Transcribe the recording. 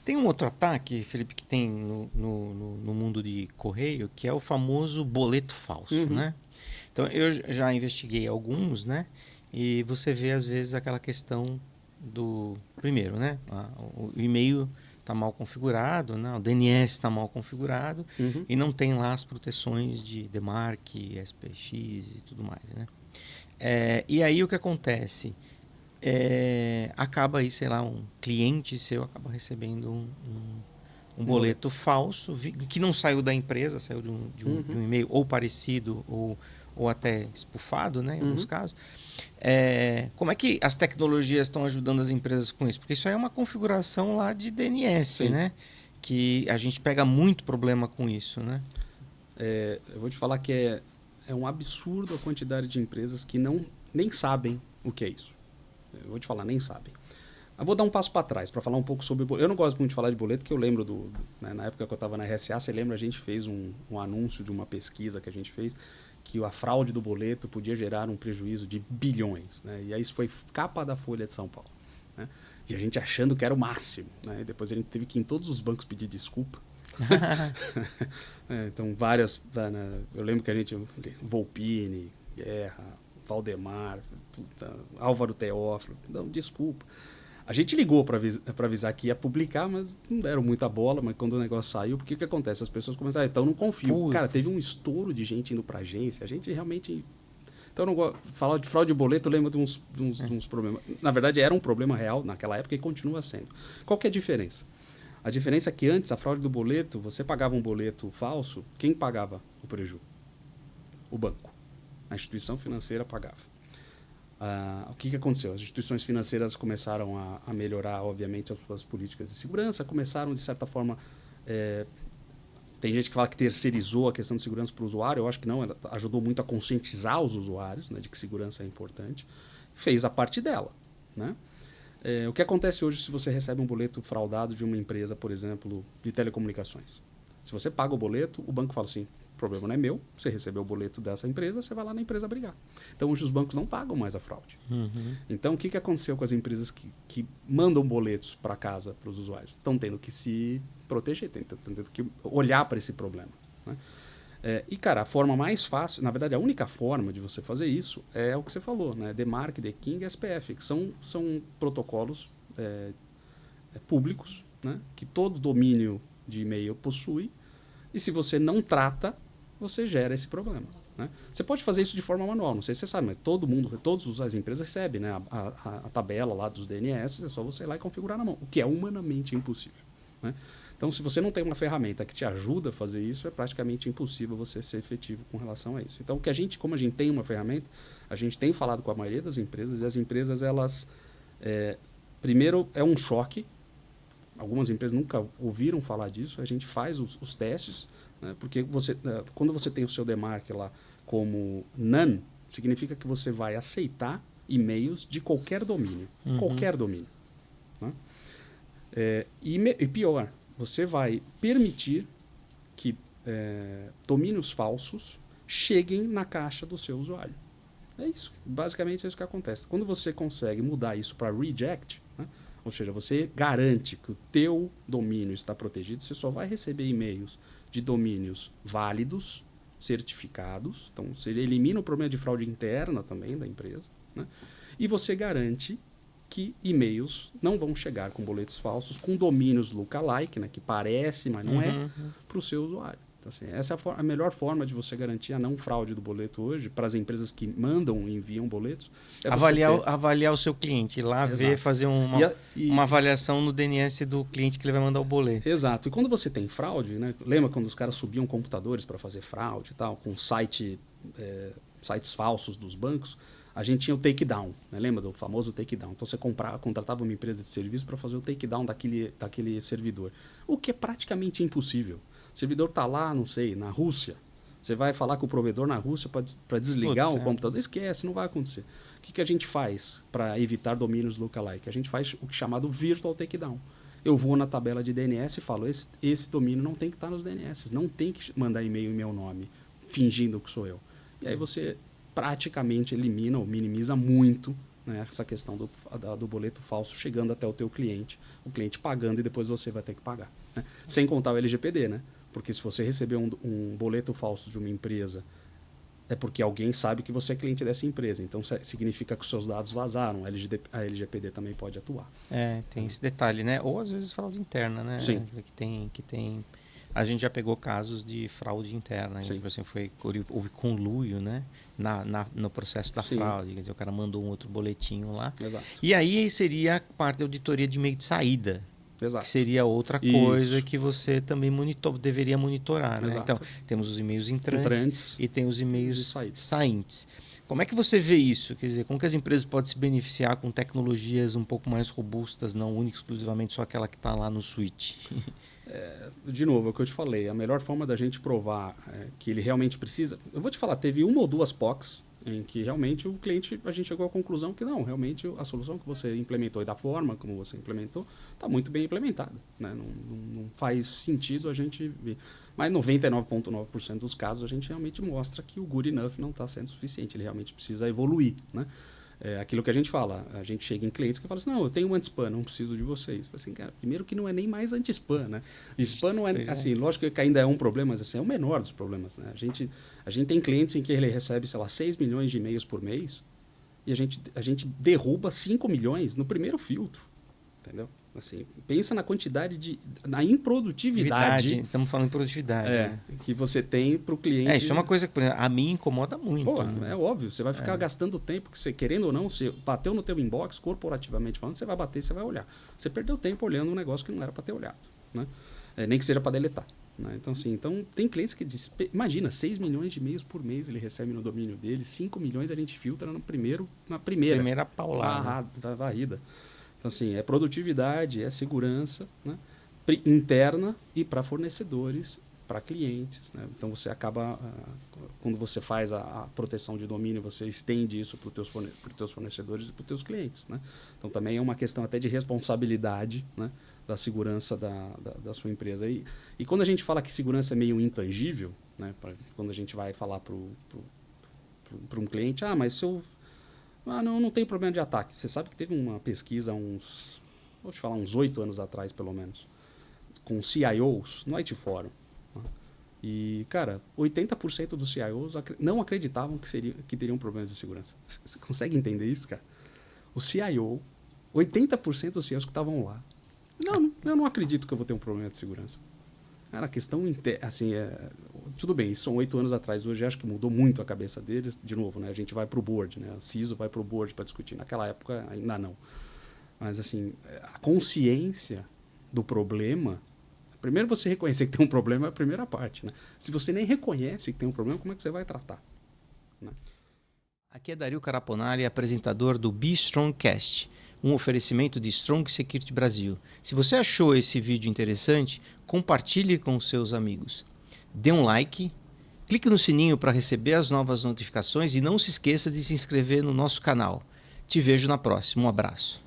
Tem um outro ataque, Felipe, que tem no mundo de correio, que é o famoso boleto falso, né? Então, eu já investiguei alguns, né? E você vê, às vezes, aquela questão do... Primeiro, né? O e-mail está mal configurado, né? O DNS está mal configurado e não tem lá as proteções de DMARC, SPX e tudo mais, né? E aí o que acontece? Acaba aí, sei lá, um cliente seu acaba recebendo um boleto falso que não saiu da empresa, saiu de um e-mail ou parecido ou até espufado, né, em alguns casos. Como é que as tecnologias estão ajudando as empresas com isso? Porque isso aí é uma configuração lá de DNS, né? Que a gente pega muito problema com isso, né? Eu vou te falar que é um absurdo a quantidade de empresas que nem sabem o que é isso. Eu vou te falar, nem sabem. Eu vou dar um passo para trás para falar um pouco sobre boleto. Eu não gosto muito de falar de boleto, porque eu lembro né, na época que eu estava na RSA, você lembra, a gente fez um anúncio de uma pesquisa que a gente fez, que a fraude do boleto podia gerar um prejuízo de bilhões. Né? E aí isso foi capa da Folha de São Paulo. Né? E a gente achando que era o máximo. Né? E depois a gente teve que ir em todos os bancos pedir desculpa. Então várias... Né, eu lembro que a gente... Volpini, Guerra... Valdemar, Álvaro Teófilo, não, desculpa. A gente ligou para avisar que ia publicar, mas não deram muita bola, mas quando o negócio saiu, porque o que acontece? As pessoas começaram, então não confio. Cara, teve um estouro de gente indo para agência, a gente realmente... Então, eu não gosto, falar de fraude de boleto, eu lembro de uns problemas. Na verdade, era um problema real naquela época e continua sendo. Qual que é a diferença? A diferença é que antes, a fraude do boleto, você pagava um boleto falso, quem pagava o prejuízo? O banco. A instituição financeira pagava. O que aconteceu? As instituições financeiras começaram a melhorar, obviamente, as suas políticas de segurança, começaram, de certa forma... tem gente que fala que terceirizou a questão de segurança para o usuário, eu acho que não, ela ajudou muito a conscientizar os usuários, né, de que segurança é importante, fez a parte dela. Né? O que acontece hoje se você recebe um boleto fraudado de uma empresa, por exemplo, de telecomunicações? Se você paga o boleto, o banco fala assim, o problema não é meu, você recebeu o boleto dessa empresa, você vai lá na empresa brigar. Então, hoje os bancos não pagam mais a fraude. Então, o que aconteceu com as empresas que mandam boletos para casa para os usuários? Estão tendo que se proteger, estão tendo que olhar para esse problema. Né? E, cara, a forma mais fácil, na verdade, a única forma de você fazer isso é o que você falou, né? DMARC, DKIM e SPF, que são protocolos públicos, né? Que todo domínio de e-mail possui, e se você não trata, você gera esse problema. Né? Você pode fazer isso de forma manual, não sei se você sabe, mas todas as empresas recebem, né, a tabela lá dos DNS, é só você ir lá e configurar na mão, o que é humanamente impossível. Né? Então, se você não tem uma ferramenta que te ajuda a fazer isso, é praticamente impossível você ser efetivo com relação a isso. Então, como a gente tem uma ferramenta, a gente tem falado com a maioria das empresas, e as empresas, elas... primeiro, é um choque. Algumas empresas nunca ouviram falar disso, a gente faz os testes, né, porque quando você tem o seu DMARC lá como none, significa que você vai aceitar e-mails de qualquer domínio. Qualquer domínio. Né? E pior, você vai permitir que domínios falsos cheguem na caixa do seu usuário. É isso. Basicamente é isso que acontece. Quando você consegue mudar isso para reject, né, ou seja, você garante que o teu domínio está protegido, você só vai receber e-mails de domínios válidos, certificados. Então, você elimina o problema de fraude interna também da empresa. Né? E você garante que e-mails não vão chegar com boletos falsos, com domínios lookalike, né, que parece, mas não é, para o seu usuário. Então, assim, essa é a melhor forma de você garantir a não fraude do boleto hoje para as empresas que mandam e enviam boletos. Avaliar o seu cliente, ir lá ver, fazer uma avaliação no DNS do cliente que ele vai mandar o boleto. Exato. E quando você tem fraude, né, lembra quando os caras subiam computadores para fazer fraude e tal, com sites falsos dos bancos? A gente tinha o takedown, né? Lembra do famoso takedown? Então você contratava uma empresa de serviço para fazer o takedown daquele servidor, o que é praticamente impossível. O servidor está lá, não sei, na Rússia. Você vai falar com o provedor na Rússia para desligar o computador? Esquece, não vai acontecer. O que a gente faz para evitar domínios lookalike? A gente faz o que é chamado virtual takedown. Eu vou na tabela de DNS e falo, esse domínio não tem que estar nos DNS, não tem que mandar e-mail em meu nome, fingindo que sou eu. E aí você praticamente elimina ou minimiza muito, né, essa questão do boleto falso chegando até o teu cliente, o cliente pagando e depois você vai ter que pagar. Né? Sem contar o LGPD, né? Porque se você receber um boleto falso de uma empresa, é porque alguém sabe que você é cliente dessa empresa. Então, significa que os seus dados vazaram. A LGPD também pode atuar. Tem esse detalhe, né? Ou às vezes fraude interna, né? Sim. Que tem... A gente já pegou casos de fraude interna. Tipo assim, houve conluio, né? No processo da fraude. Quer dizer, o cara mandou um outro boletinho lá. Exato. E aí seria parte da auditoria de meio de saída. Exato. Que seria outra coisa que você também deveria monitorar. Né? Então, temos os e-mails entrantes e tem os e-mails saintes. Como é que você vê isso? Quer dizer, como que as empresas podem se beneficiar com tecnologias um pouco mais robustas, não única exclusivamente só aquela que está lá no switch? De novo, é o que eu te falei. A melhor forma da gente provar que ele realmente precisa... Eu vou te falar, teve uma ou duas POCs em que realmente o cliente, a gente chegou à conclusão que não, realmente a solução que você implementou e da forma como você implementou está muito bem implementada. Né? Não faz sentido a gente ver. Mas 99,9% dos casos a gente realmente mostra que o good enough não está sendo suficiente, ele realmente precisa evoluir. Né? Aquilo que a gente fala, a gente chega em clientes que falam assim, não, eu tenho um anti-spam, não preciso de vocês. Assim, cara, primeiro que não é nem mais anti-spam, né? Spam não é, assim, lógico que ainda é um problema, mas assim, é o menor dos problemas, né? A gente tem clientes em que ele recebe, sei lá, 6 milhões de e-mails por mês e a gente derruba 5 milhões no primeiro filtro, entendeu? Assim, pensa na quantidade na improdutividade. Estamos falando em produtividade. Né? Que você tem para o cliente. Isso é uma coisa que, por exemplo, a mim incomoda muito. Pô, é óbvio, você vai ficar gastando tempo, que você, querendo ou não, você bateu no teu inbox, corporativamente falando, você vai bater, você vai olhar. Você perdeu tempo olhando um negócio que não era para ter olhado. Né? Nem que seja para deletar. Né? Então, assim, tem clientes que dizem, imagina, 6 milhões de e-mails por mês ele recebe no domínio dele, 5 milhões a gente filtra na primeira paulada. Varrida. Então, assim, é produtividade, é segurança, né? Interna e para fornecedores, para clientes. Né? Então, você acaba, quando você faz a proteção de domínio, você estende isso para os teus fornecedores e para os teus clientes. Né? Então, também é uma questão até de responsabilidade, né? Da segurança da sua empresa. E quando a gente fala que segurança é meio intangível, né? Quando a gente vai falar para um cliente, mas se eu... não tem problema de ataque. Você sabe que teve uma pesquisa vou te falar, uns 8 anos atrás, pelo menos, com CIOs no IT Forum. Né? E, cara, 80% dos CIOs não acreditavam que teriam problemas de segurança. Você consegue entender isso, cara? O CIO, 80% dos CIOs que estavam lá, eu não acredito que eu vou ter um problema de segurança. Cara, a questão assim, tudo bem, isso são 8 anos atrás. Hoje acho que mudou muito a cabeça deles. De novo, né, a gente vai para o board, né, a CISO vai para o board para discutir. Naquela época ainda não. Mas assim, a consciência do problema... Primeiro você reconhecer que tem um problema é a primeira parte. Né? Se você nem reconhece que tem um problema, como é que você vai tratar? Né? Aqui é Dario Caraponari, apresentador do Be Strongcast, um oferecimento de Strong Security Brasil. Se você achou esse vídeo interessante, compartilhe com os seus amigos. Dê um like, clique no sininho para receber as novas notificações e não se esqueça de se inscrever no nosso canal. Te vejo na próxima. Um abraço.